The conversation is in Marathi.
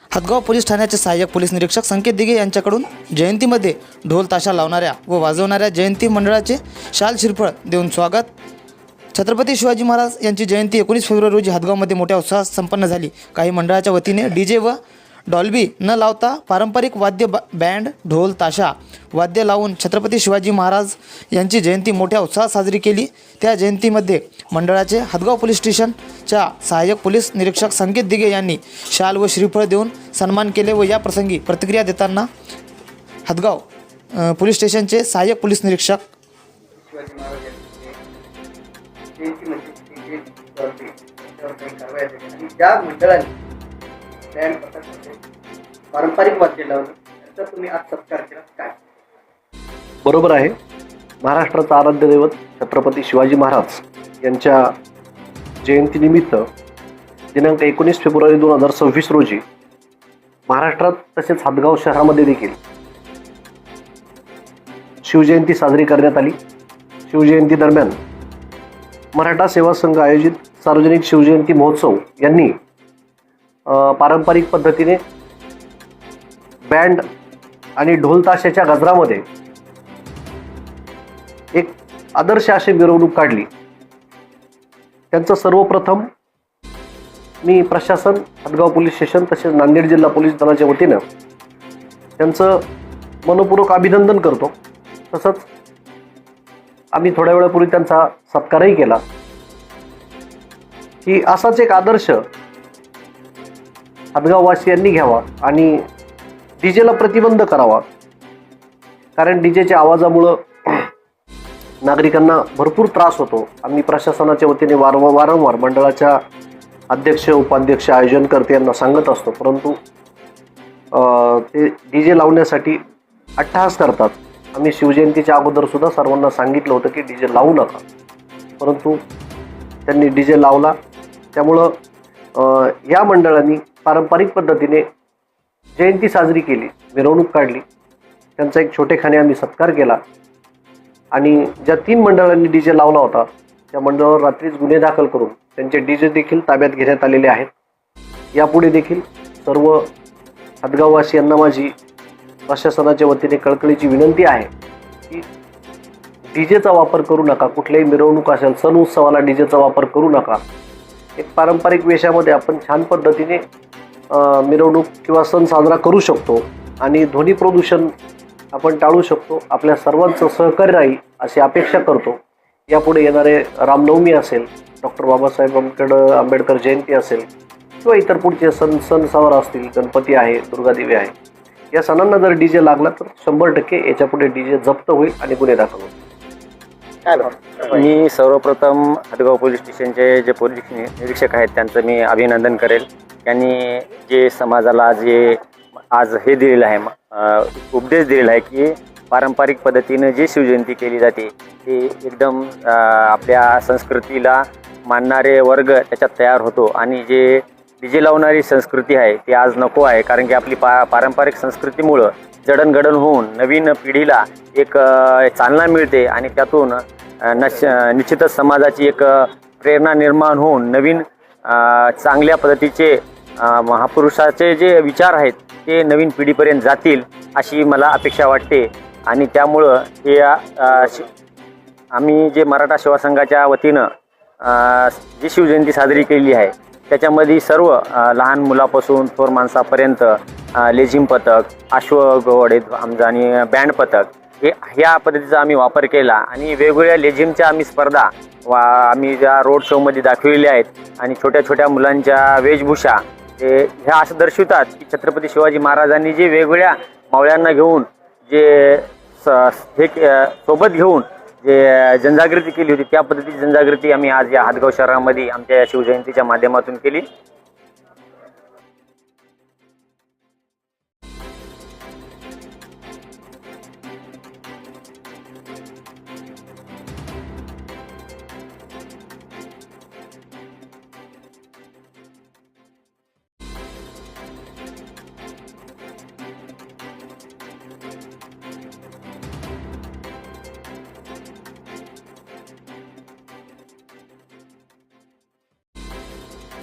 हदगाव पोलीस ठाण्याचे सहाय्यक पोलीस निरीक्षक संकेत दिघे यांच्याकडून जयंतीमध्ये ढोल ताशा लावणाऱ्या व वाजवणाऱ्या जयंती मंडळाचे शाल शिरफळ देऊन स्वागत. छत्रपती शिवाजी महाराज यांची जयंती 19 फेब्रुवारी रोजी हदगावमध्ये मोठ्या उत्साहात संपन्न झाली. काही मंडळाच्या वतीने डीजे व डॉल्बी न लावता पारंपरिक वाद्य बँड ढोल ताशा वाद्य लावून छत्रपती शिवाजी महाराज यांची जयंती मोठ्या उत्साहात साजरी केली. त्या जयंतीमध्ये मंडळाचे हदगाव पोलीस स्टेशनच्या सहाय्यक पोलीस निरीक्षक संकेत दिघे यांनी शाल व श्रीफळ देऊन सन्मान केले व या प्रसंगी प्रतिक्रिया देताना हदगाव पोलीस स्टेशनचे सहाय्यक पोलीस निरीक्षक शिवाजी महाराज यांची जयंती म्हणजे त्याच्यावर काही कारवाई झाली आणि ज्या मंडळाने बँड पथक पारंपरिक वाद्य लावलं त्याचा तुम्ही आज सत्कार केला काय? बरोबर आहे. महाराष्ट्राचा आराध्य दैवत छत्रपती शिवाजी महाराज यांच्या जयंतीनिमित्त दिनांक 19 फेब्रुवारी 2026 रोजी महाराष्ट्रात तसेच हदगाव शहरामध्ये देखील शिवजयंती साजरी करण्यात आली. शिवजयंती दरम्यान मराठा सेवा संघ आयोजित सार्वजनिक शिवजयंती महोत्सव यांनी पारंपरिक पद्धतीने बँड आणि ढोल ताशाच्या गजरामध्ये एक आदर्श अशी मिरवणूक काढली. त्यांचं सर्वप्रथम मी प्रशासन, हदगाव पोलीस स्टेशन तसेच नांदेड जिल्हा पोलीस दलाच्या वतीनं त्यांचं मनपूर्वक अभिनंदन करतो. तसंच आम्ही थोड्या वेळापूर्वी त्यांचा सत्कारही केला की असाच एक आदर्श हदगाववासियांनी घ्यावा आणि डीजेला प्रतिबंध करावा. कारण डीजेच्या आवाजामुळं नागरिकांना भरपूर त्रास होतो. आम्ही प्रशासनाच्या वतीने वारंवार मंडळाच्या अध्यक्ष, उपाध्यक्ष, आयोजनकर्ते यांना सांगत असतो, परंतु ते डीजे लावण्यासाठी अट्टहास करतात. आम्ही शिवजयंतीच्या अगोदर सुद्धा सर्वांना सांगितलं होतं की डीजे लावू नका, परंतु त्यांनी डीजे लावला. त्यामुळं या मंडळांनी पारंपरिक पद्धतीने जयंती साजरी केली, मिरवणूक काढली. त्यांचा एक छोटेखानी आम्ही सत्कार केला आणि ज्या 3 मंडळांनी डीजे लावला होता त्या मंडळावर रात्रीच गुन्हे दाखल करून त्यांचे डीजे देखील ताब्यात घेण्यात आलेले आहेत. यापुढे देखील सर्व हदगाववासियांना माझी प्रशासनाच्या वतीने कळकळीची विनंती आहे की डीजेचा वापर करू नका. कुठल्याही मिरवणूक असेल, सण उत्सवाला डीजेचा वापर करू नका. एक पारंपरिक वेशामध्ये आपण छान पद्धतीने मिरवणूक किंवा सण साजरा करू शकतो आणि ध्वनी प्रदूषण आपण टाळू शकतो. आपल्या सर्वांचं सहकार्य राहील अशी अपेक्षा करतो. यापुढे येणारे रामनवमी असेल, डॉक्टर बाबासाहेब आंबेडकर जयंती असेल किंवा इतर पुढचे सण सावर असतील, गणपती आहे, दुर्गादेवी आहे, या सणांना जर डीजे लागला तर 100% याच्यापुढे डीजे जप्त होईल आणि गुन्हे दाखल होईल. मी सर्वप्रथम हदगाव पोलीस स्टेशनचे जे पोलीस निरीक्षक आहेत त्यांचं मी अभिनंदन करेल. त्यांनी जे समाजाला जे आज हे दिलेलं आहे, उपदेश दिलेला आहे की पारंपरिक पद्धतीनं जी शिवजयंती केली जाते ते एकदम आपल्या संस्कृतीला मानणारे वर्ग त्याच्यात तयार होतो आणि जे डीजे लावणारी संस्कृती आहे ती आज नको आहे. कारण की आपली पारंपरिक संस्कृतीमुळं जडणघडण होऊन नवीन पिढीला एक चालना मिळते आणि त्यातून निश्चितच समाजाची एक प्रेरणा निर्माण होऊन नवीन चांगल्या पद्धतीचे महापुरुषाचे जे विचार आहेत ते नवीन पिढीपर्यंत जातील अशी मला अपेक्षा वाटते. आणि त्यामुळं हे आम्ही जे मराठा सेवा संघाच्या वतीनं जी शिवजयंती साजरी केली आहे त्याच्यामध्ये सर्व लहान मुलापासून थोर माणसापर्यंत लेझिम पथक, अश्वघोडे आणि बँड पथक ह्या पद्धतीचा आम्ही वापर केला आणि वेगवेगळ्या लेझिमच्या आम्ही स्पर्धा आम्ही ज्या रोड शोमध्ये दाखविलेल्या आहेत आणि छोट्या छोट्या मुलांच्या वेशभूषा ह्या असं दर्शवतात की छत्रपती शिवाजी महाराजांनी जे वेगवेगळ्या मावळ्यांना घेऊन जे हे सोबत घेऊन जे जनजागृती केली होती त्या पद्धतीची जनजागृती आम्ही आज या हदगाव शहरामध्ये आमच्या या शिवजयंतीच्या माध्यमातून केली.